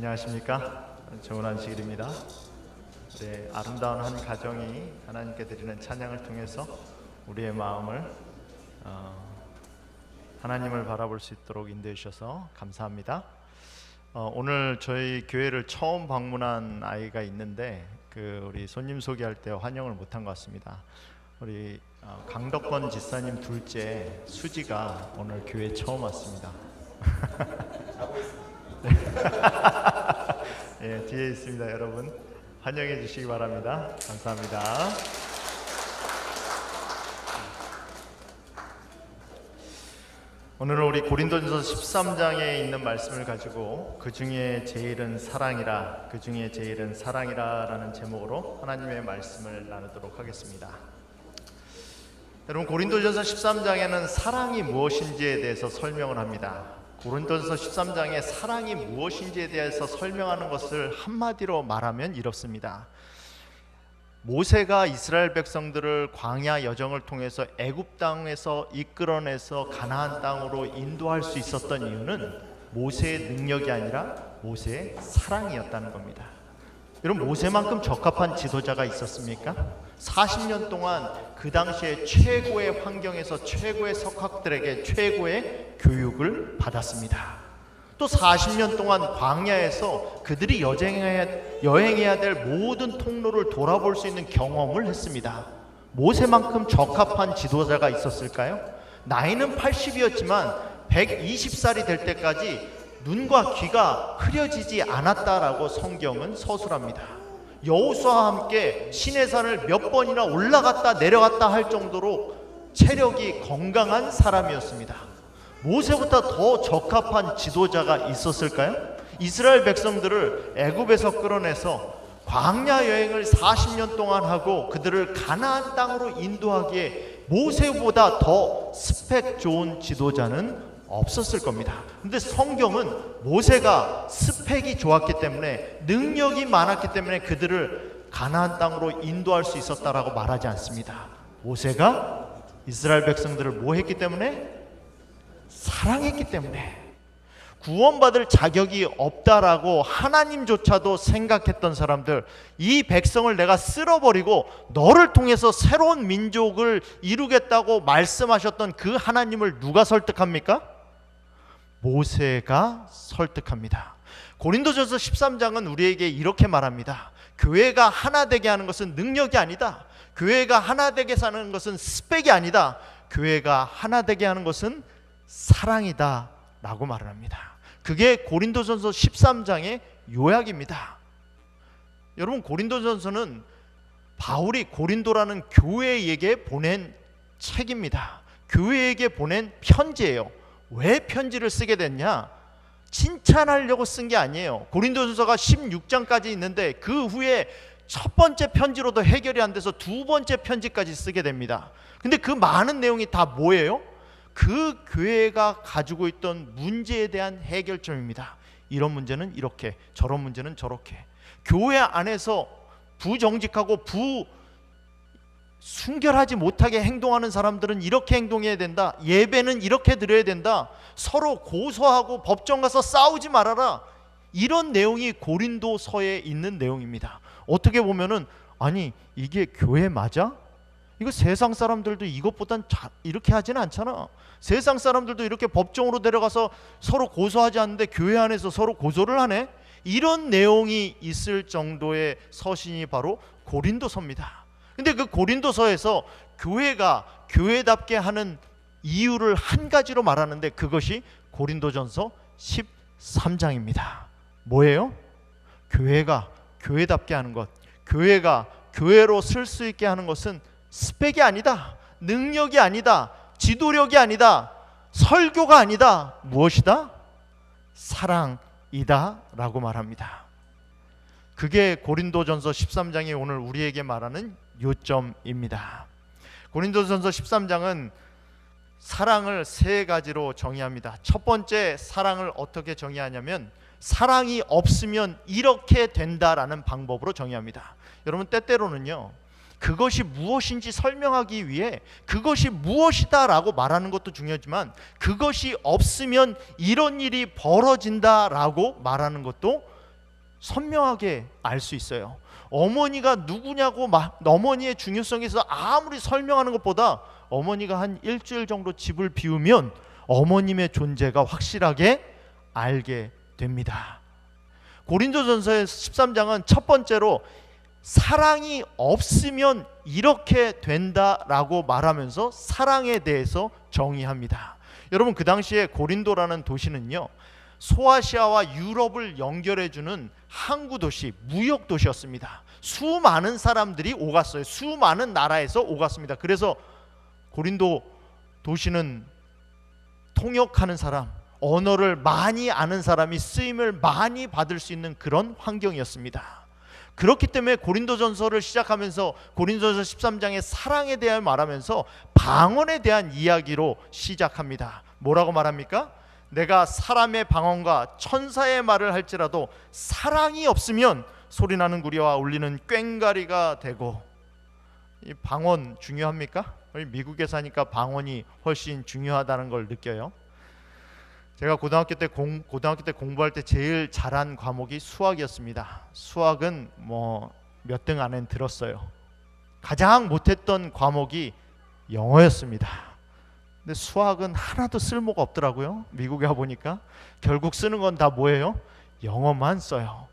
안녕하십니까? 좋은 안식일입니다. 네, 아름다운 한 가정이 하나님께 드리는 찬양을 통해서 우리의 마음을 하나님을 바라볼 수 있도록 인도해 주셔서 감사합니다. 오늘 저희 교회를 처음 방문한 아이가 있는데 우리 손님 소개할 때 환영을 못한 것 같습니다. 우리 강덕권 지사님 둘째 수지가 오늘 교회 처음 왔습니다. 예, 뒤에 있습니다. 여러분 환영해 주시기 바랍니다. 감사합니다. 오늘은 우리 고린도전서 13장에 있는 말씀을 가지고 그 중에 제일은 사랑이라, 그 중에 제일은 사랑이라 라는 제목으로 하나님의 말씀을 나누도록 하겠습니다. 여러분, 고린도전서 13장에는 사랑이 무엇인지에 대해서 설명을 합니다. 고린도전서 13장에 사랑이 무엇인지에 대해서 설명하는 것을 한마디로 말하면 이렇습니다. 모세가 이스라엘 백성들을 광야 여정을 통해서 애굽 땅에서 이끌어내서 가나안 땅으로 인도할 수 있었던 이유는 모세의 능력이 아니라 모세의 사랑이었다는 겁니다. 여러분, 모세만큼 적합한 지도자가 있었습니까? 40년 동안 그 당시에 최고의 환경에서 최고의 석학들에게 최고의 교육을 받았습니다. 또 40년 동안 광야에서 그들이 여행해야 될 모든 통로를 돌아볼 수 있는 경험을 했습니다. 모세만큼 적합한 지도자가 있었을까요? 나이는 80이었지만 120살이 될 때까지 눈과 귀가 흐려지지 않았다라고 성경은 서술합니다. 여호수아와 함께 시내산을 몇 번이나 올라갔다 내려갔다 할 정도로 체력이 건강한 사람이었습니다. 모세보다 더 적합한 지도자가 있었을까요? 이스라엘 백성들을 애굽에서 끌어내서 광야 여행을 40년 동안 하고 그들을 가나안 땅으로 인도하기에 모세보다 더 스펙 좋은 지도자는 없었을 겁니다. 근데 성경은 모세가 스펙이 좋았기 때문에, 능력이 많았기 때문에 그들을 가나안 땅으로 인도할 수 있었다라고 말하지 않습니다. 모세가 이스라엘 백성들을 뭐 했기 때문에? 사랑했기 때문에. 구원받을 자격이 없다라고 하나님조차도 생각했던 사람들, 이 백성을 내가 쓸어버리고 너를 통해서 새로운 민족을 이루겠다고 말씀하셨던 그 하나님을 누가 설득합니까? 모세가 설득합니다. 고린도전서 13장은 우리에게 이렇게 말합니다. 교회가 하나 되게 하는 것은 능력이 아니다. 교회가 하나 되게 사는 것은 스펙이 아니다. 교회가 하나 되게 하는 것은 사랑이다 라고 말을 합니다. 그게 고린도전서 13장의 요약입니다. 여러분, 고린도전서는 바울이 고린도라는 교회에게 보낸 책입니다. 교회에게 보낸 편지예요. 왜 편지를 쓰게 됐냐? 칭찬하려고 쓴 게 아니에요. 고린도전서가 16장까지 있는데 그 후에 첫 번째 편지로도 해결이 안 돼서 두 번째 편지까지 쓰게 됩니다. 근데 그 많은 내용이 다 뭐예요? 그 교회가 가지고 있던 문제에 대한 해결점입니다. 이런 문제는 이렇게, 저런 문제는 저렇게. 교회 안에서 부정직하고 순결하지 못하게 행동하는 사람들은 이렇게 행동해야 된다. 예배는 이렇게 드려야 된다. 서로 고소하고 법정 가서 싸우지 말아라. 이런 내용이 고린도서에 있는 내용입니다. 어떻게 보면은, 아니 이게 교회 맞아? 이거 세상 사람들도 이것보단 이렇게 하지는 않잖아. 세상 사람들도 이렇게 법정으로 데려가서 서로 고소하지 않는데 교회 안에서 서로 고소를 하네? 이런 내용이 있을 정도의 서신이 바로 고린도서입니다. 근데 그 고린도서에서 교회가 교회답게 하는 이유를 한 가지로 말하는데 그것이 고린도전서 13장입니다. 뭐예요? 교회가 교회답게 하는 것, 교회가 교회로 쓸 수 있게 하는 것은 스펙이 아니다, 능력이 아니다, 지도력이 아니다, 설교가 아니다. 무엇이다? 사랑이다 라고 말합니다. 그게 고린도전서 13장이 오늘 우리에게 말하는 요점입니다. 고린도전서 13장은 사랑을 세 가지로 정의합니다. 첫 번째, 사랑을 어떻게 정의하냐면 사랑이 없으면 이렇게 된다라는 방법으로 정의합니다. 여러분, 때때로는요, 그것이 무엇인지 설명하기 위해 그것이 무엇이다 라고 말하는 것도 중요하지만 그것이 없으면 이런 일이 벌어진다 라고 말하는 것도 선명하게 알 수 있어요. 어머니가 누구냐고 어머니의 중요성에 있어서 아무리 설명하는 것보다 어머니가 한 일주일 정도 집을 비우면 어머님의 존재가 확실하게 알게 됩니다. 고린도전서의 13장은 첫 번째로 사랑이 없으면 이렇게 된다라고 말하면서 사랑에 대해서 정의합니다. 여러분, 그 당시에 고린도라는 도시는요, 소아시아와 유럽을 연결해주는 항구 도시, 무역 도시였습니다. 수많은 사람들이 오갔어요. 수많은 나라에서 오갔습니다. 그래서 고린도 도시는 통역하는 사람, 언어를 많이 아는 사람이 쓰임을 많이 받을 수 있는 그런 환경이었습니다. 그렇기 때문에 고린도전서를 시작하면서 고린도전서 13장에 사랑에 대해 말하면서 방언에 대한 이야기로 시작합니다. 뭐라고 말합니까? 내가 사람의 방언과 천사의 말을 할지라도 사랑이 없으면 소리나는 구리와 울리는 꽹과리가 되고. 이 방언 중요합니까? 미국에 사니까 방언이 훨씬 중요하다는 걸 느껴요. 제가 고등학교 때 공부할 때 제일 잘한 과목이 수학이었습니다. 수학은 몇 등 안에 들었어요. 가장 못했던 과목이 영어였습니다. 근데 수학은 하나도 쓸모가 없더라고요. 미국에 와보니까 결국 쓰는 건 다 뭐예요? 영어만 써요.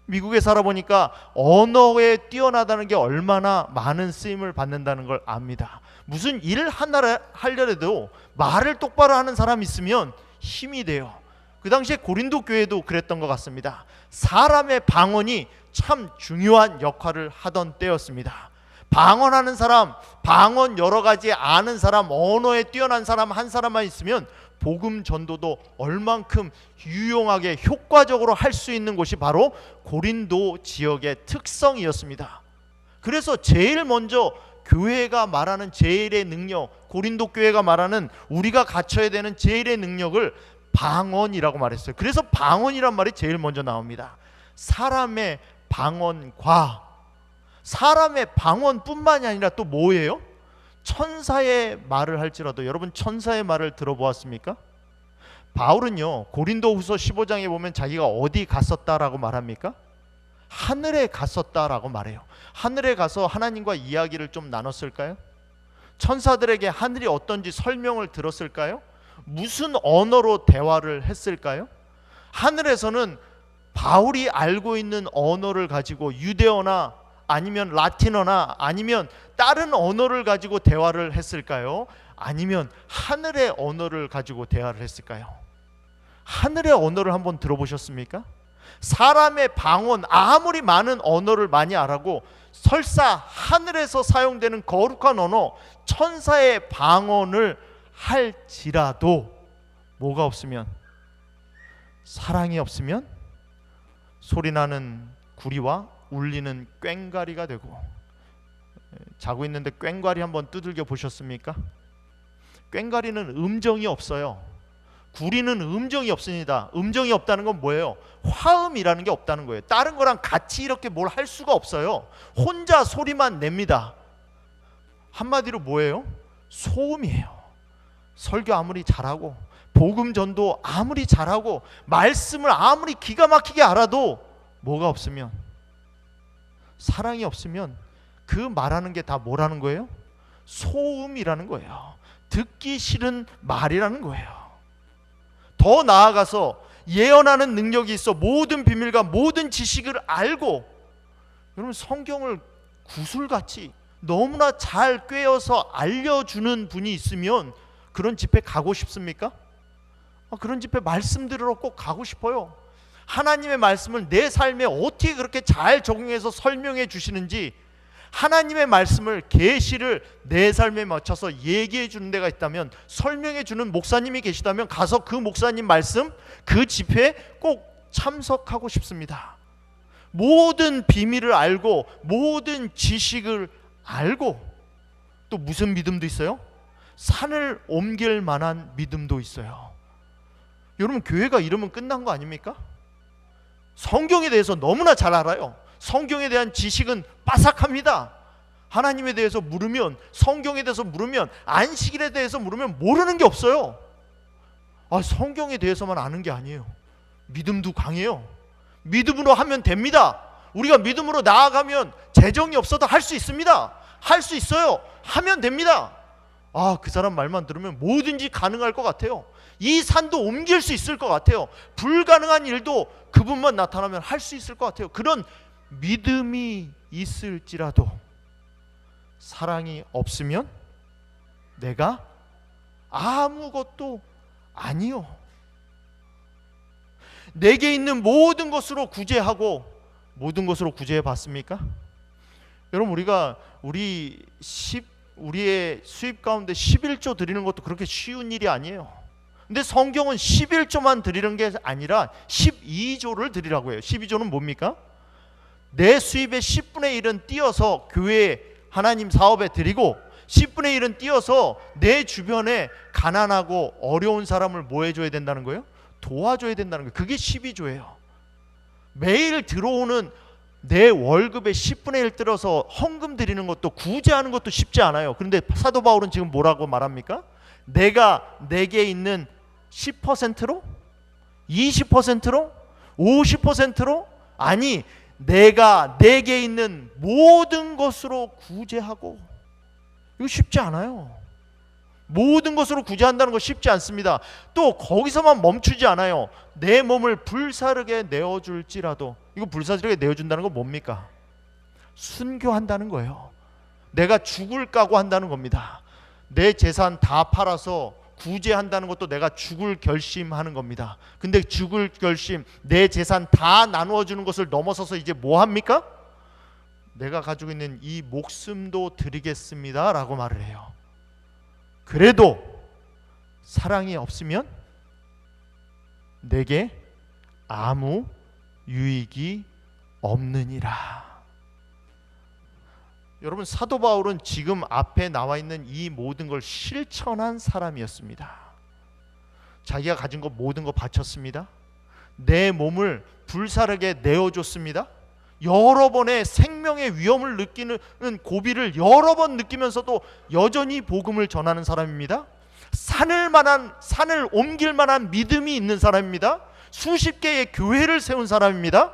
미국에 살아보니까 언어에 뛰어나다는 게 얼마나 많은 쓰임을 받는다는 걸 압니다. 무슨 일을 하나를 하려도 말을 똑바로 하는 사람이 있으면 힘이 돼요. 그 당시에 고린도 교회도 그랬던 것 같습니다. 사람의 방언이 참 중요한 역할을 하던 때였습니다. 방언하는 사람, 방언 여러 가지 아는 사람, 언어에 뛰어난 사람 한 사람만 있으면 복음 전도도 얼만큼 유용하게 효과적으로 할 수 있는 곳이 바로 고린도 지역의 특성이었습니다. 그래서 제일 먼저 교회가 말하는 제일의 능력, 고린도 교회가 말하는 우리가 갖춰야 되는 제일의 능력을 방언이라고 말했어요. 그래서 방언이란 말이 제일 먼저 나옵니다. 사람의 방언과, 사람의 방언뿐만이 아니라 또 뭐예요? 천사의 말을 할지라도. 여러분, 천사의 말을 들어보았습니까? 바울은요, 고린도후서 15장에 보면 자기가 어디 갔었다라고 말합니까? 하늘에 갔었다라고 말해요. 하늘에 가서 하나님과 이야기를 좀 나눴을까요? 천사들에게 하늘이 어떤지 설명을 들었을까요? 무슨 언어로 대화를 했을까요? 하늘에서는 바울이 알고 있는 언어를 가지고 유대어나 아니면 라틴어나 아니면 다른 언어를 가지고 대화를 했을까요? 아니면 하늘의 언어를 가지고 대화를 했을까요? 하늘의 언어를 한번 들어보셨습니까? 사람의 방언, 아무리 많은 언어를 많이 알아고 설사 하늘에서 사용되는 거룩한 언어, 천사의 방언을 할지라도 뭐가 없으면, 사랑이 없으면 소리나는 구리와 울리는 꽹과리가 되고. 자고 있는데 꽹과리 한번 두들겨 보셨습니까? 꽹과리는 음정이 없어요. 구리는 음정이 없습니다. 음정이 없다는 건 뭐예요? 화음이라는 게 없다는 거예요. 다른 거랑 같이 이렇게 뭘 할 수가 없어요. 혼자 소리만 냅니다. 한마디로 뭐예요? 소음이에요. 설교 아무리 잘하고 복음 전도 아무리 잘하고 말씀을 아무리 기가 막히게 알아도 뭐가 없으면, 사랑이 없으면 그 말하는 게 다 뭐라는 거예요? 소음이라는 거예요. 듣기 싫은 말이라는 거예요. 더 나아가서 예언하는 능력이 있어 모든 비밀과 모든 지식을 알고, 여러분, 성경을 구슬같이 너무나 잘 꿰어서 알려주는 분이 있으면 그런 집회 가고 싶습니까? 그런 집회 말씀 들으러 꼭 가고 싶어요. 하나님의 말씀을 내 삶에 어떻게 그렇게 잘 적용해서 설명해 주시는지, 하나님의 말씀을, 계시를 내 삶에 맞춰서 얘기해 주는 데가 있다면, 설명해 주는 목사님이 계시다면 가서 그 목사님 말씀, 그 집회에 꼭 참석하고 싶습니다. 모든 비밀을 알고 모든 지식을 알고, 또 무슨 믿음도 있어요? 산을 옮길 만한 믿음도 있어요. 여러분, 교회가 이러면 끝난 거 아닙니까? 성경에 대해서 너무나 잘 알아요. 성경에 대한 지식은 빠삭합니다. 하나님에 대해서 물으면, 성경에 대해서 물으면, 안식일에 대해서 물으면 모르는 게 없어요. 성경에 대해서만 아는 게 아니에요. 믿음도 강해요. 믿음으로 하면 됩니다. 우리가 믿음으로 나아가면 재정이 없어도 할 수 있습니다. 할 수 있어요. 하면 됩니다. 그 사람 말만 들으면 뭐든지 가능할 것 같아요. 이 산도 옮길 수 있을 것 같아요. 불가능한 일도 그분만 나타나면 할 수 있을 것 같아요. 그런 믿음이 있을지라도 사랑이 없으면 내가 아무것도 아니요. 내게 있는 모든 것으로 구제하고 모든 것으로 구제해 봤습니까? 여러분, 우리의 수입 가운데 11조 드리는 것도 그렇게 쉬운 일이 아니에요. 근데 성경은 11조만 드리는 게 아니라 12조를 드리라고 해요. 12조는 뭡니까? 내 수입의 10분의 1은 띄어서 교회 하나님 사업에 드리고 10분의 1은 띄어서 내 주변에 가난하고 어려운 사람을 뭐 해줘야 된다는 거예요? 도와줘야 된다는 거예요. 그게 12조예요. 매일 들어오는 내 월급의 10분의 1 들어서 헌금 드리는 것도 구제하는 것도 쉽지 않아요. 그런데 사도 바울은 지금 뭐라고 말합니까? 내가 내게 있는 10%로? 20%로? 50%로? 아니, 내가 내게 있는 모든 것으로 구제하고. 이거 쉽지 않아요. 모든 것으로 구제한다는 거 쉽지 않습니다. 또 거기서만 멈추지 않아요. 내 몸을 불사르게 내어줄지라도. 이거 불사르게 내어준다는 건 뭡니까? 순교한다는 거예요. 내가 죽을 각오 한다는 겁니다. 내 재산 다 팔아서 구제한다는 것도 내가 죽을 결심하는 겁니다. 근데 죽을 결심, 내 재산 다 나누어주는 것을 넘어서서 이제 뭐 합니까? 내가 가지고 있는 이 목숨도 드리겠습니다 라고 말을 해요. 그래도 사랑이 없으면 내게 아무 유익이 없느니라. 여러분, 사도 바울은 지금 앞에 나와 있는 이 모든 걸 실천한 사람이었습니다. 자기가 가진 것 모든 거 바쳤습니다. 내 몸을 불사르게 내어줬습니다. 여러 번의 생명의 위험을 느끼는 고비를 여러 번 느끼면서도 여전히 복음을 전하는 사람입니다. 산을 옮길 만한 믿음이 있는 사람입니다. 수십 개의 교회를 세운 사람입니다.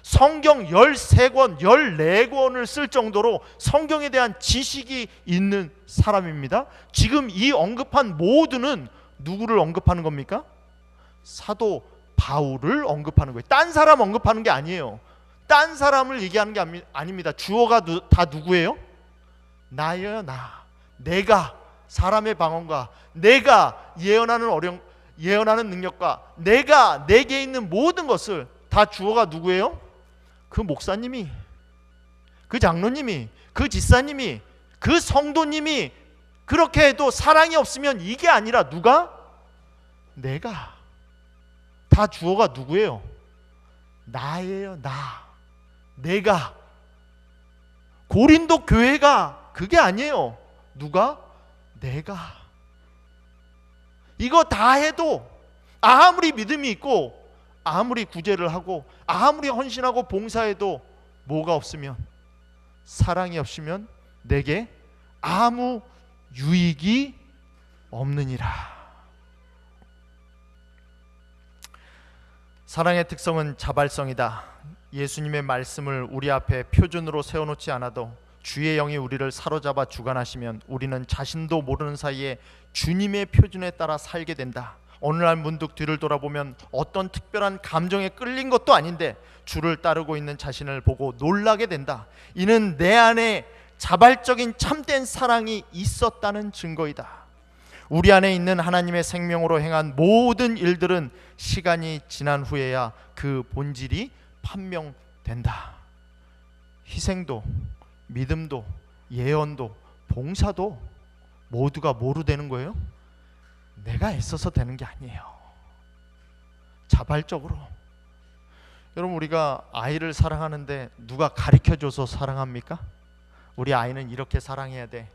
성경 13권, 14권을 쓸 정도로 성경에 대한 지식이 있는 사람입니다. 지금 이 언급한 모두는 누구를 언급하는 겁니까? 사도 바울을 언급하는 거예요. 딴 사람 언급하는 게 아니에요. 딴 사람을 얘기하는 게 아닙니다. 주어가 다 누구예요? 나예요, 나. 내가 사람의 방언과 내가 예언하는 능력과 내가 내게 있는 모든 것을 다 주어가 누구예요? 그 목사님이, 그 장로님이, 그 집사님이, 그 성도님이 그렇게 해도 사랑이 없으면 이게 아니라 누가? 내가. 다 주어가 누구예요? 나예요, 나. 내가. 고린도 교회가 그게 아니에요. 누가? 내가. 이거 다 해도 아무리 믿음이 있고 아무리 구제를 하고 아무리 헌신하고 봉사해도 뭐가 없으면, 사랑이 없으면 내게 아무 유익이 없느니라. 사랑의 특성은 자발성이다. 예수님의 말씀을 우리 앞에 표준으로 세워놓지 않아도 주의 영이 우리를 사로잡아 주관하시면 우리는 자신도 모르는 사이에 주님의 표준에 따라 살게 된다. 어느 날 문득 뒤를 돌아보면 어떤 특별한 감정에 끌린 것도 아닌데 주를 따르고 있는 자신을 보고 놀라게 된다. 이는 내 안에 자발적인 참된 사랑이 있었다는 증거이다. 우리 안에 있는 하나님의 생명으로 행한 모든 일들은 시간이 지난 후에야 그 본질이 판명된다. 희생도, 믿음도, 예언도, 봉사도 모두가 뭐로 되는 거예요? 내가 애써서 되는 게 아니에요. 자발적으로. 여러분, 우리가 아이를 사랑하는데 누가 가르쳐줘서 사랑합니까? 우리 아이는 이렇게 사랑해야 돼.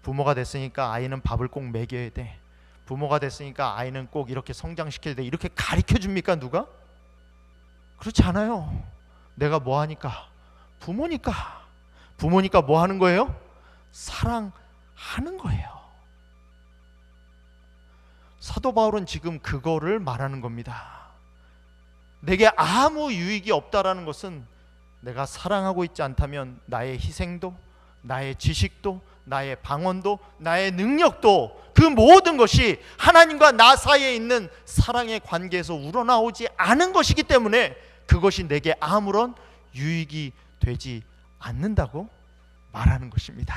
부모가 됐으니까 아이는 밥을 꼭 먹여야 돼. 부모가 됐으니까 아이는 꼭 이렇게 성장시켜야 돼. 이렇게 가르쳐줍니까, 누가? 그렇지 않아요. 내가 뭐 하니까? 부모니까. 부모니까 뭐 하는 거예요? 사랑하는 거예요. 사도 바울은 지금 그거를 말하는 겁니다. 내게 아무 유익이 없다라는 것은 내가 사랑하고 있지 않다면 나의 희생도, 나의 지식도, 나의 방언도, 나의 능력도, 그 모든 것이 하나님과 나 사이에 있는 사랑의 관계에서 우러나오지 않은 것이기 때문에 그것이 내게 아무런 유익이 되지 않는다고 말하는 것입니다.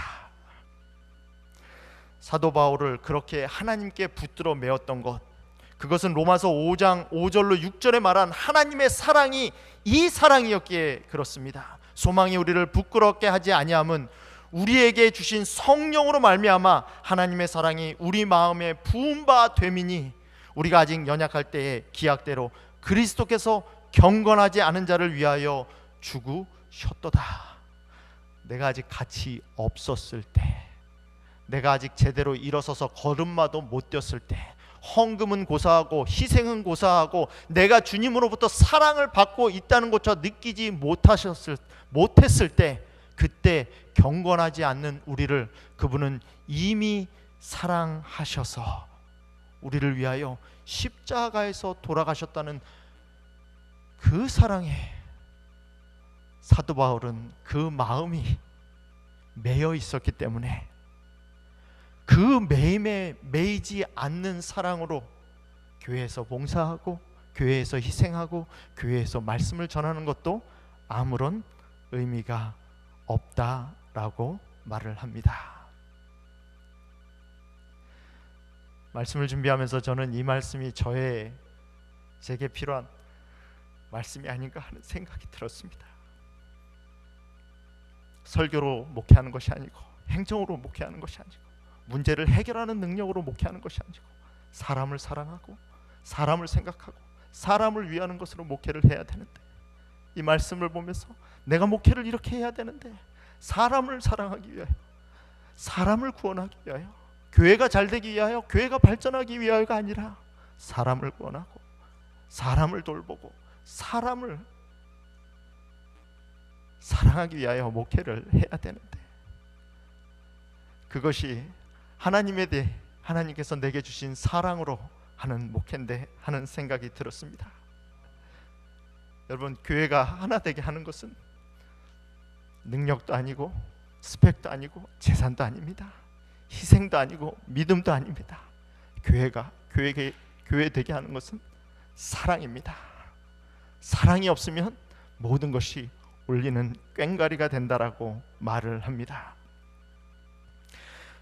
사도 바울을 그렇게 하나님께 붙들어 매었던 것, 그것은 로마서 5장 5절로 6절에 말한 하나님의 사랑이 이 사랑이었기에 그렇습니다. 소망이 우리를 부끄럽게 하지 아니함은 우리에게 주신 성령으로 말미암아 하나님의 사랑이 우리 마음에 부은 바 됨이니 우리가 아직 연약할 때에 기약대로 그리스도께서 경건하지 않은 자를 위하여 죽으셨도다. 내가 아직 가치 없었을 때, 내가 아직 제대로 일어서서 걸음마도 못 뛰었을 때, 헌금은 고사하고 희생은 고사하고 내가 주님으로부터 사랑을 받고 있다는 것조차 느끼지 못했을 때, 그때 경건하지 않는 우리를 그분은 이미 사랑하셔서 우리를 위하여 십자가에서 돌아가셨다는 그 사랑에 사도 바울은 그 마음이 매여 있었기 때문에 그 매임에 매이지 않는 사랑으로 교회에서 봉사하고 교회에서 희생하고 교회에서 말씀을 전하는 것도 아무런 의미가 없다라고 말을 합니다. 말씀을 준비하면서 저는 이 말씀이 제게 필요한 말씀이 아닌가 하는 생각이 들었습니다. 설교로 목회하는 것이 아니고 행정으로 목회하는 것이 아니고 문제를 해결하는 능력으로 목회하는 것이 아니고 사람을 사랑하고 사람을 생각하고 사람을 위하는 것으로 목회를 해야 되는데, 이 말씀을 보면서 내가 목회를 이렇게 해야 되는데 사람을 사랑하기 위하여, 사람을 구원하기 위하여, 교회가 잘되기 위하여, 교회가 발전하기 위하여가 아니라 사람을 구원하고 사람을 돌보고 사람을 사랑하기 위하여 목회를 해야 되는데, 그것이 하나님에 대해 하나님께서 내게 주신 사랑으로 하는 목회인데 하는 생각이 들었습니다. 여러분, 교회가 하나 되게 하는 것은 능력도 아니고 스펙도 아니고 재산도 아닙니다. 희생도 아니고 믿음도 아닙니다. 교회 되게 하는 것은 사랑입니다. 사랑이 없으면 모든 것이 울리는 꽹과리가 된다라고 말을 합니다.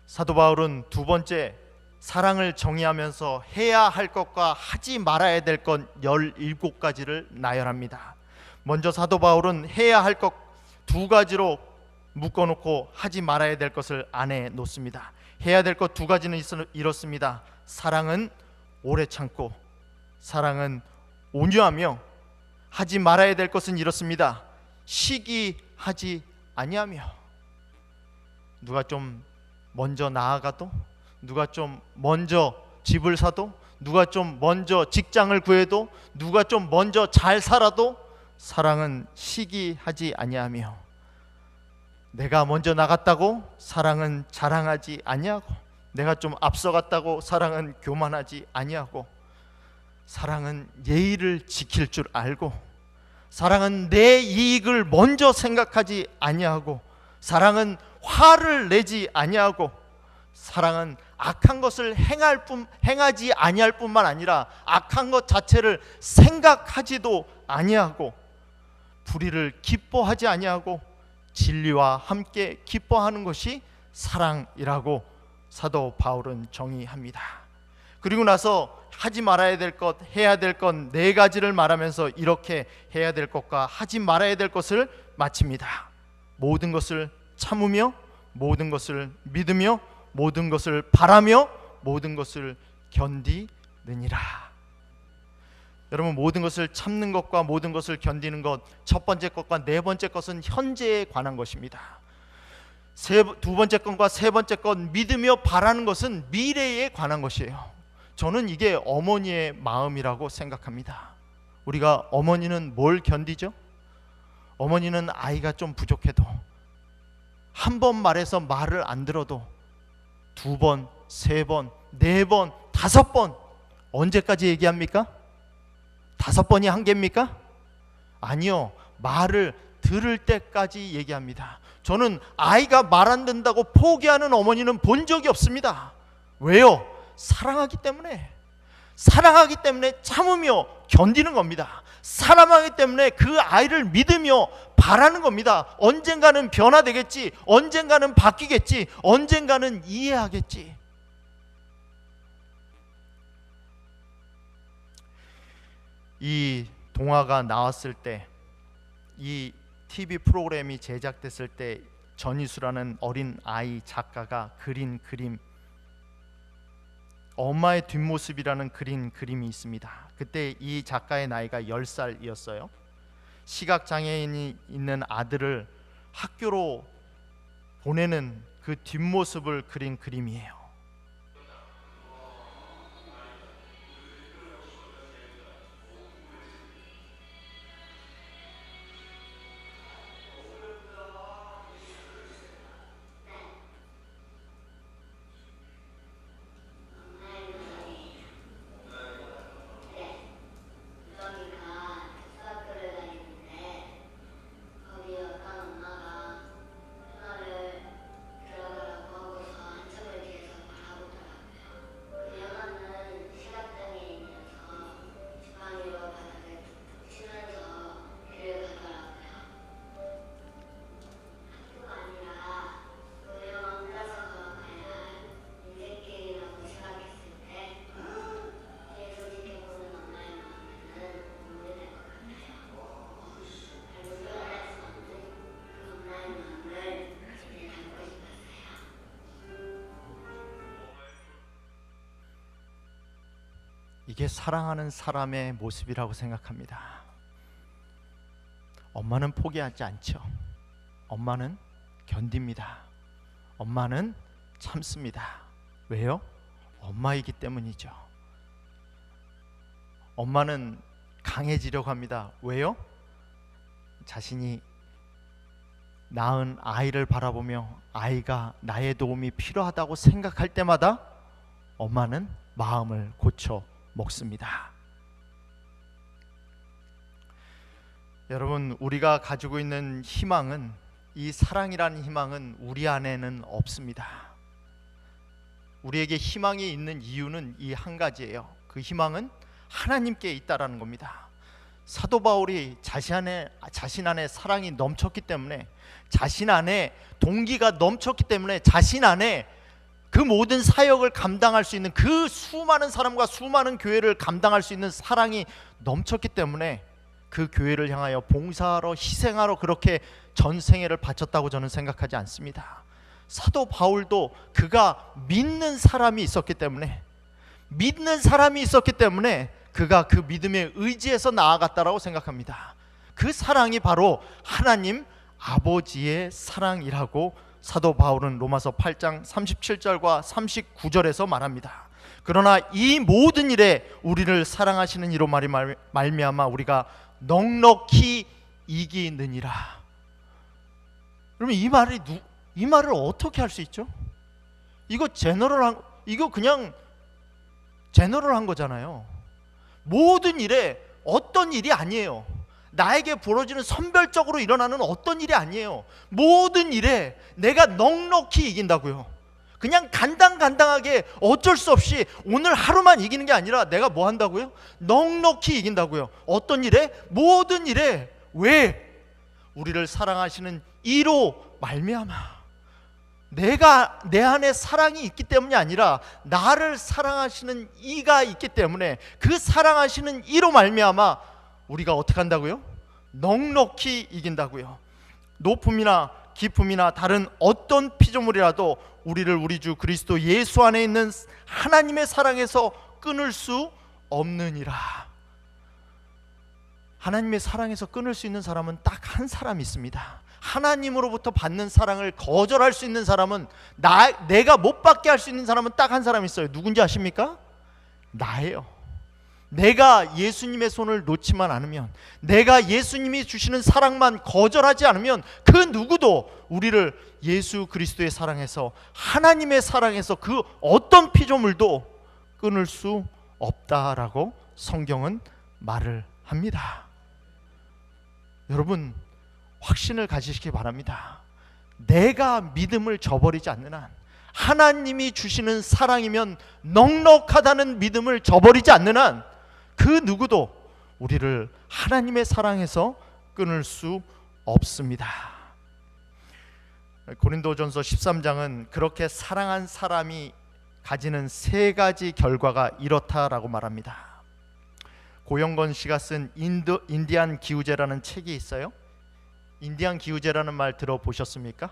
사도 바울은 두 번째, 사랑을 정의하면서 해야 할 것과 하지 말아야 될 것 17가지를 나열합니다. 먼저 사도 바울은 해야 할 것 두 가지로 묶어놓고 하지 말아야 될 것을 안에 놓습니다. 해야 될 것 두 가지는 이렇습니다. 사랑은 오래 참고 사랑은 온유하며, 하지 말아야 될 것은 이렇습니다. 시기하지 아니하며. 누가 좀 먼저 나아가도, 누가 좀 먼저 집을 사도, 누가 좀 먼저 직장을 구해도, 누가 좀 먼저 잘 살아도 사랑은 시기하지 아니하며, 내가 먼저 나갔다고 사랑은 자랑하지 아니하고, 내가 좀 앞서갔다고 사랑은 교만하지 아니하고, 사랑은 예의를 지킬 줄 알고, 사랑은 내 이익을 먼저 생각하지 아니하고, 사랑은 화를 내지 아니하고, 사랑은 악한 것을 행하지 아니할 뿐만 아니라 악한 것 자체를 생각하지도 아니하고, 불의를 기뻐하지 아니하고 진리와 함께 기뻐하는 것이 사랑이라고 사도 바울은 정의합니다. 그리고 나서 하지 말아야 될 것, 해야 될 것 4가지를 말하면서 이렇게 해야 될 것과 하지 말아야 될 것을 마칩니다. 모든 것을 참으며, 모든 것을 믿으며, 모든 것을 바라며, 모든 것을 견디느니라. 여러분, 모든 것을 참는 것과 모든 것을 견디는 것, 첫 번째 것과 네 번째 것은 현재에 관한 것입니다. 두 번째 것과 세 번째 것, 믿으며 바라는 것은 미래에 관한 것이에요. 저는 이게 어머니의 마음이라고 생각합니다. 우리가 어머니는 뭘 견디죠? 어머니는 아이가 좀 부족해도, 한 번 말해서 말을 안 들어도 2번, 3번, 4번, 5번, 언제까지 얘기합니까? 5번이 한계입니까? 아니요. 말을 들을 때까지 얘기합니다. 저는 아이가 말 안 듣는다고 포기하는 어머니는 본 적이 없습니다. 왜요? 사랑하기 때문에. 사랑하기 때문에 참으며 견디는 겁니다. 사랑하기 때문에 그 아이를 믿으며 바라는 겁니다. 언젠가는 변화되겠지, 언젠가는 바뀌겠지, 언젠가는 이해하겠지. 이 동화가 나왔을 때, 이 TV 프로그램이 제작됐을 때 전희수라는 어린 아이 작가가 그린 그림, 엄마의 뒷모습이라는 그림이 있습니다. 그때 이 작가의 나이가 10살이었어요. 시각장애인이 있는 아들을 학교로 보내는 그 뒷모습을 그린 그림이에요. 이게 사랑하는 사람의 모습이라고 생각합니다. 엄마는 포기하지 않죠. 엄마는 견딥니다. 엄마는 참습니다. 왜요? 엄마이기 때문이죠. 엄마는 강해지려고 합니다. 왜요? 자신이 낳은 아이를 바라보며 아이가 나의 도움이 필요하다고 생각할 때마다 엄마는 마음을 고쳐 먹습니다. 여러분, 우리가 가지고 있는 희망은, 이 사랑이라는 희망은 우리 안에는 없습니다. 우리에게 희망이 있는 이유는 이 한 가지예요. 그 희망은 하나님께 있다라는 겁니다. 사도 바울이 자신 안에 사랑이 넘쳤기 때문에, 자신 안에 동기가 넘쳤기 때문에, 자신 안에 그 모든 사역을 감당할 수 있는, 그 수많은 사람과 수많은 교회를 감당할 수 있는 사랑이 넘쳤기 때문에 그 교회를 향하여 봉사하러, 희생하러 그렇게 전생애를 바쳤다고 저는 생각하지 않습니다. 사도 바울도 그가 믿는 사람이 있었기 때문에, 그가 그 믿음의 의지에서 나아갔다라고 생각합니다. 그 사랑이 바로 하나님 아버지의 사랑이라고 사도 바울은 로마서 8장 37절과 39절에서 말합니다. 그러나 이 모든 일에 우리를 사랑하시는 이로 말미암아 우리가 넉넉히 이기느니라. 그러면 이 말을 어떻게 할 수 있죠? 이거 그냥 제너럴한 거잖아요. 모든 일에, 어떤 일이 아니에요. 나에게 벌어지는 선별적으로 일어나는 어떤 일이 아니에요. 모든 일에 내가 넉넉히 이긴다고요. 그냥 간당간당하게 어쩔 수 없이 오늘 하루만 이기는 게 아니라 내가 뭐 한다고요? 넉넉히 이긴다고요. 어떤 일에? 모든 일에. 왜? 우리를 사랑하시는 이로 말미암아. 내가 내 안에 사랑이 있기 때문이 아니라 나를 사랑하시는 이가 있기 때문에, 그 사랑하시는 이로 말미암아 우리가 어떻게 한다고요? 넉넉히 이긴다고요. 높음이나 기쁨이나 다른 어떤 피조물이라도 우리를 우리 주 그리스도 예수 안에 있는 하나님의 사랑에서 끊을 수 없느니라. 하나님의 사랑에서 끊을 수 있는 사람은 딱 한 사람 있습니다. 하나님으로부터 받는 사랑을 거절할 수 있는 사람은, 내가 못 받게 할 수 있는 사람은 딱 한 사람 있어요. 누군지 아십니까? 나예요. 내가 예수님의 손을 놓지만 않으면, 내가 예수님이 주시는 사랑만 거절하지 않으면 그 누구도 우리를 예수 그리스도의 사랑에서, 하나님의 사랑에서 그 어떤 피조물도 끊을 수 없다라고 성경은 말을 합니다. 여러분, 확신을 가지시기 바랍니다. 내가 믿음을 저버리지 않는 한, 하나님이 주시는 사랑이면 넉넉하다는 믿음을 저버리지 않는 한, 그 누구도 우리를 하나님의 사랑에서 끊을 수 없습니다. 고린도전서 13장은 그렇게 사랑한 사람이 가지는 세 가지 결과가 이렇다라고 말합니다. 고영건 씨가 쓴 인디안 기우제라는 책이 있어요. 인디안 기우제라는 말 들어보셨습니까?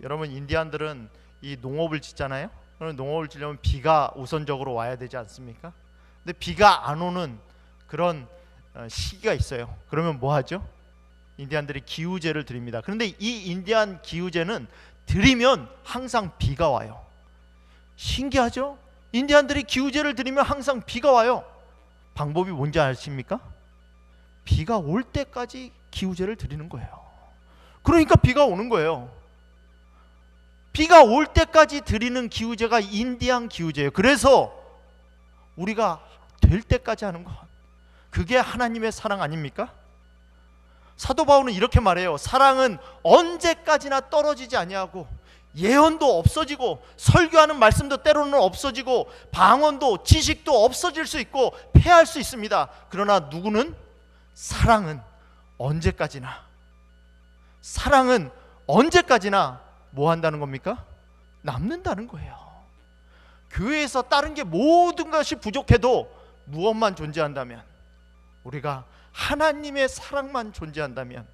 여러분, 인디안들은 이 농업을 짓잖아요. 그럼 농업을 짓려면 비가 우선적으로 와야 되지 않습니까? 근데 비가 안 오는 그런 시기가 있어요. 그러면 뭐 하죠? 인디안들이 기우제를 드립니다. 그런데 이 인디안 기우제는 드리면 항상 비가 와요. 신기하죠? 인디안들이 기우제를 드리면 항상 비가 와요. 방법이 뭔지 아십니까? 비가 올 때까지 기우제를 드리는 거예요. 그러니까 비가 오는 거예요. 비가 올 때까지 드리는 기우제가 인디안 기우제예요. 그래서 우리가 될 때까지 하는 것, 그게 하나님의 사랑 아닙니까? 사도 바울은 이렇게 말해요. 사랑은 언제까지나 떨어지지 아니하고, 예언도 없어지고, 설교하는 말씀도 때로는 없어지고, 방언도 지식도 없어질 수 있고 패할 수 있습니다. 그러나 누구는, 사랑은 언제까지나, 사랑은 언제까지나 뭐 한다는 겁니까? 남는다는 거예요. 교회에서 다른 게 모든 것이 부족해도 무엇만 존재한다면, 우리가 하나님의 사랑만 존재한다면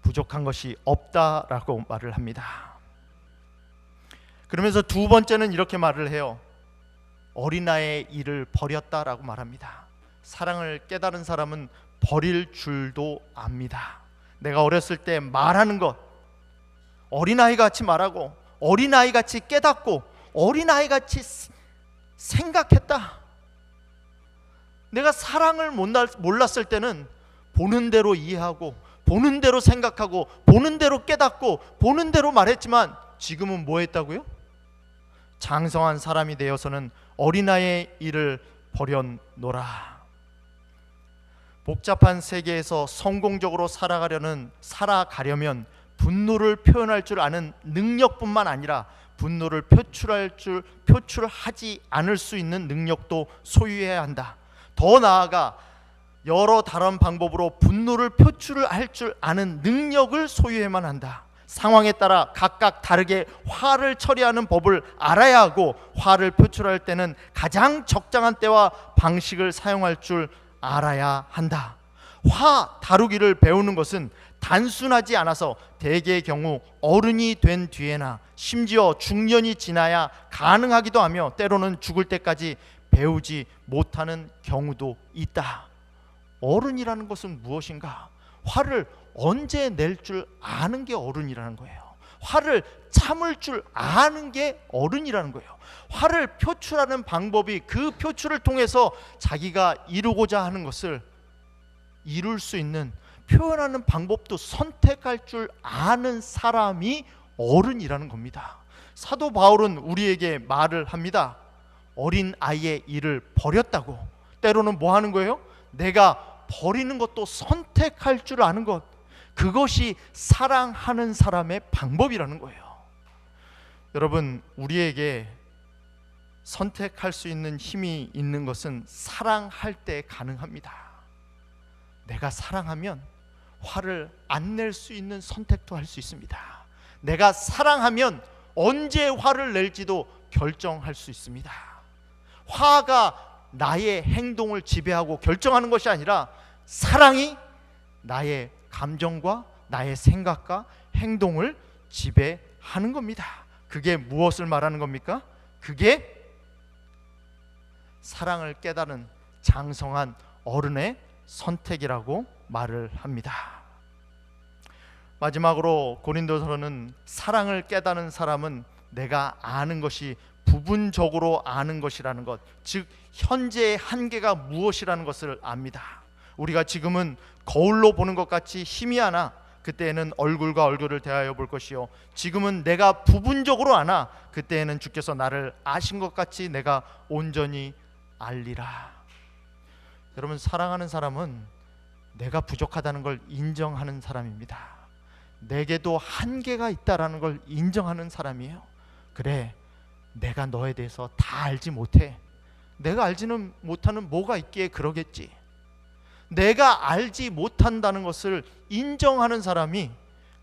부족한 것이 없다라고 말을 합니다. 그러면서 두 번째는 이렇게 말을 해요. 어린아이의 일을 버렸다라고 말합니다. 사랑을 깨달은 사람은 버릴 줄도 압니다. 내가 어렸을 때 말하는 것, 어린아이같이 말하고, 어린아이같이 깨닫고, 어린아이같이 생각했다. 내가 사랑을 몰랐을 때는 보는 대로 이해하고, 보는 대로 생각하고, 보는 대로 깨닫고, 보는 대로 말했지만 지금은 뭐 했다고요? 장성한 사람이 되어서는 어린아이의 일을 버려노라. 복잡한 세계에서 성공적으로 살아가려면 분노를 표현할 줄 아는 능력뿐만 아니라 분노를 표출하지 않을 수 있는 능력도 소유해야 한다. 더 나아가 여러 다른 방법으로 분노를 표출할 줄 아는 능력을 소유해야만 한다. 상황에 따라 각각 다르게 화를 처리하는 법을 알아야 하고, 화를 표출할 때는 가장 적당한 때와 방식을 사용할 줄 알아야 한다. 화 다루기를 배우는 것은 단순하지 않아서 대개의 경우 어른이 된 뒤에나 심지어 중년이 지나야 가능하기도 하며, 때로는 죽을 때까지 배우지 못하는 경우도 있다. 어른이라는 것은 무엇인가? 화를 언제 낼 줄 아는 게 어른이라는 거예요. 화를 참을 줄 아는 게 어른이라는 거예요. 화를 표출하는 방법이, 그 표출을 통해서 자기가 이루고자 하는 것을 이룰 수 있는, 표현하는 방법도 선택할 줄 아는 사람이 어른이라는 겁니다. 사도 바울은 우리에게 말을 합니다. 어린 아이의 일을 버렸다고. 때로는 뭐 하는 거예요? 내가 버리는 것도 선택할 줄 아는 것, 그것이 사랑하는 사람의 방법이라는 거예요. 여러분, 우리에게 선택할 수 있는 힘이 있는 것은 사랑할 때 가능합니다. 내가 사랑하면 화를 안 낼 수 있는 선택도 할 수 있습니다. 내가 사랑하면 언제 화를 낼지도 결정할 수 있습니다. 화가 나의 행동을 지배하고 결정하는 것이 아니라, 사랑이 나의 감정과 나의 생각과 행동을 지배하는 겁니다. 그게 무엇을 말하는 겁니까? 그게 사랑을 깨달은 장성한 어른의 선택이라고 말을 합니다. 마지막으로 고린도서는 사랑을 깨닫는 사람은 내가 아는 것이 부분적으로 아는 것이라는 것, 즉 현재의 한계가 무엇이라는 것을 압니다. 우리가 지금은 거울로 보는 것 같이 힘이 하나, 그때에는 얼굴과 얼굴을 대하여 볼 것이요, 지금은 내가 부분적으로 아나, 그때에는 주께서 나를 아신 것 같이 내가 온전히 알리라. 여러분, 사랑하는 사람은 내가 부족하다는 걸 인정하는 사람입니다. 내게도 한계가 있다라는 걸 인정하는 사람이에요. 그래, 내가 너에 대해서 다 알지 못해. 내가 알지는 못하는 뭐가 있기에 그러겠지. 내가 알지 못한다는 것을 인정하는 사람이,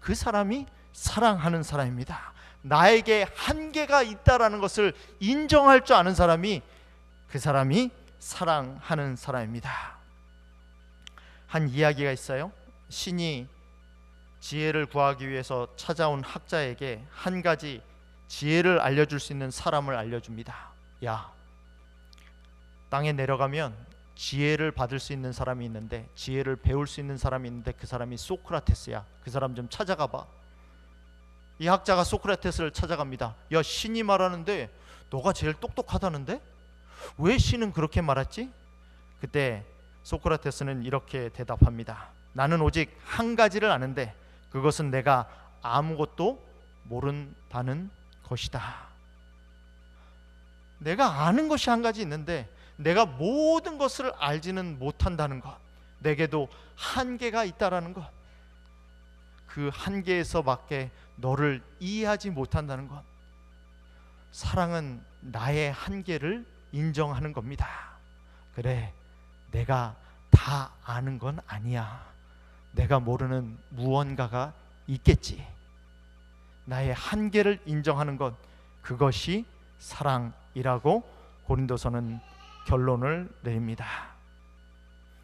그 사람이 사랑하는 사람입니다. 나에게 한계가 있다라는 것을 인정할 줄 아는 사람이, 그 사람이 사랑하는 사람입니다. 한 이야기가 있어요. 신이 지혜를 구하기 위해서 찾아온 학자에게 한 가지 지혜를 알려줄 수 있는 사람을 알려줍니다. 야, 땅에 내려가면 지혜를 받을 수 있는 사람이 있는데, 지혜를 배울 수 있는 사람이 있는데, 그 사람이 소크라테스야. 그 사람 좀 찾아가 봐. 이 학자가 소크라테스를 찾아갑니다. 야, 신이 말하는데 너가 제일 똑똑하다는데 왜 신은 그렇게 말했지? 그때 소크라테스는 이렇게 대답합니다. 나는 오직 한 가지를 아는데 그것은 내가 아무것도 모른다는 것이다. 내가 아는 것이 한 가지 있는데 내가 모든 것을 알지는 못한다는 것, 내게도 한계가 있다라는 것, 그 한계에서밖에 너를 이해하지 못한다는 것. 사랑은 나의 한계를 인정하는 겁니다. 그래, 내가 다 아는 건 아니야. 내가 모르는 무언가가 있겠지. 나의 한계를 인정하는 것, 그것이 사랑이라고 고린도서는 결론을 내립니다.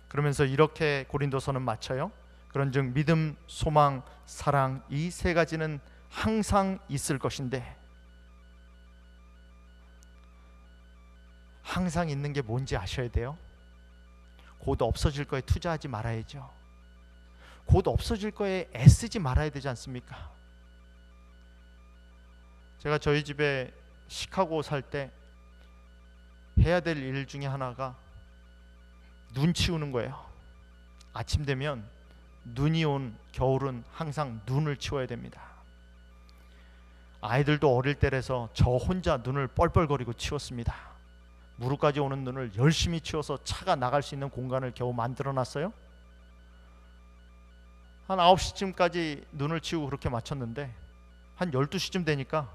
그러면서 이렇게 고린도서는 마쳐요. 그런즉 믿음, 소망, 사랑, 이 세 가지는 항상 있을 것인데, 항상 있는 게 뭔지 아셔야 돼요. 곧 없어질 거에 투자하지 말아야죠. 곧 없어질 거에 애쓰지 말아야 되지 않습니까? 제가 저희 집에 시카고 살 때 해야 될 일 중에 하나가 눈 치우는 거예요. 아침 되면 눈이 온 겨울은 항상 눈을 치워야 됩니다. 아이들도 어릴 때라서 저 혼자 눈을 뻘뻘거리고 치웠습니다. 무릎까지 오는 눈을 열심히 치워서 차가 나갈 수 있는 공간을 겨우 만들어놨어요. 한 9시쯤까지 눈을 치우고 그렇게 마쳤는데 한 12시쯤 되니까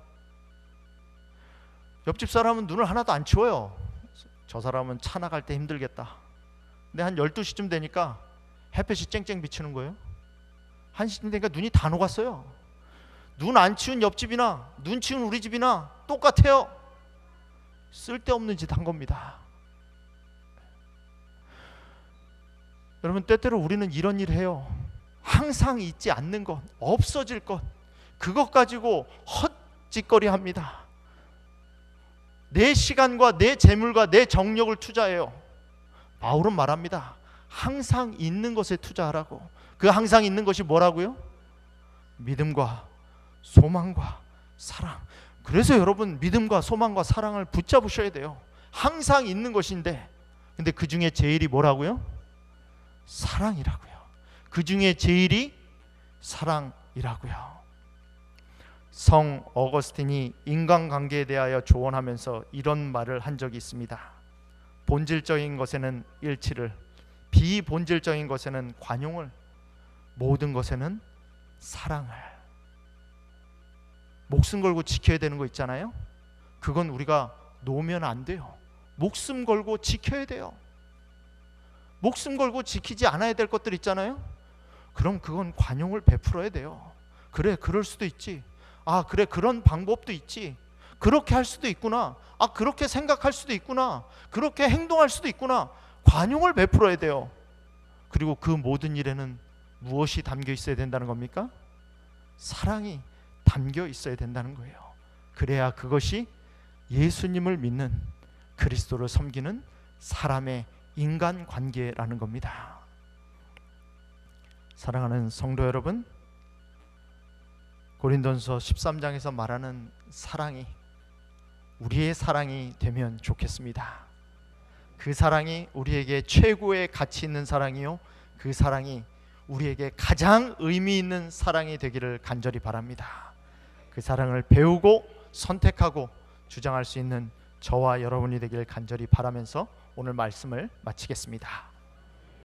옆집 사람은 눈을 하나도 안 치워요. 저 사람은 차 나갈 때 힘들겠다. 근데 한 12시쯤 되니까 햇볕이 쨍쨍 비치는 거예요. 1시쯤 되니까 눈이 다 녹았어요. 눈 안 치운 옆집이나 눈 치운 우리 집이나 똑같아요. 쓸데없는 짓 한 겁니다. 여러분, 때때로 우리는 이런 일을 해요. 항상 있지 않는 것, 없어질 것, 그것 가지고 헛짓거리 합니다. 내 시간과 내 재물과 내 정력을 투자해요. 바울은 말합니다. 항상 있는 것에 투자하라고. 그 항상 있는 것이 뭐라고요? 믿음과 소망과 사랑. 그래서 여러분, 믿음과 소망과 사랑을 붙잡으셔야 돼요. 항상 있는 것인데, 근데 그 중에 제일이 뭐라고요? 사랑이라고요. 그 중에 제일이 사랑이라고요. 성 어거스틴이 인간관계에 대하여 조언하면서 이런 말을 한 적이 있습니다. 본질적인 것에는 일치를, 비본질적인 것에는 관용을, 모든 것에는 사랑을. 목숨 걸고 지켜야 되는 거 있잖아요. 그건 우리가 놓으면 안 돼요. 목숨 걸고 지켜야 돼요. 목숨 걸고 지키지 않아야 될 것들 있잖아요. 그럼 그건 관용을 베풀어야 돼요. 그래, 그럴 수도 있지. 아, 그래, 그런 방법도 있지. 그렇게 할 수도 있구나. 아, 그렇게 생각할 수도 있구나. 그렇게 행동할 수도 있구나. 관용을 베풀어야 돼요. 그리고 그 모든 일에는 무엇이 담겨 있어야 된다는 겁니까? 사랑이 담겨 있어야 된다는 거예요. 그래야 그것이 예수님을 믿는, 그리스도를 섬기는 사람의 인간관계라는 겁니다. 사랑하는 성도 여러분, 고린도전서 13장에서 말하는 사랑이 우리의 사랑이 되면 좋겠습니다. 그 사랑이 우리에게 최고의 가치 있는 사랑이요, 그 사랑이 우리에게 가장 의미 있는 사랑이 되기를 간절히 바랍니다. 그 사랑을 배우고 선택하고 주장할 수 있는 저와 여러분이 되기를 간절히 바라면서 오늘 말씀을 마치겠습니다.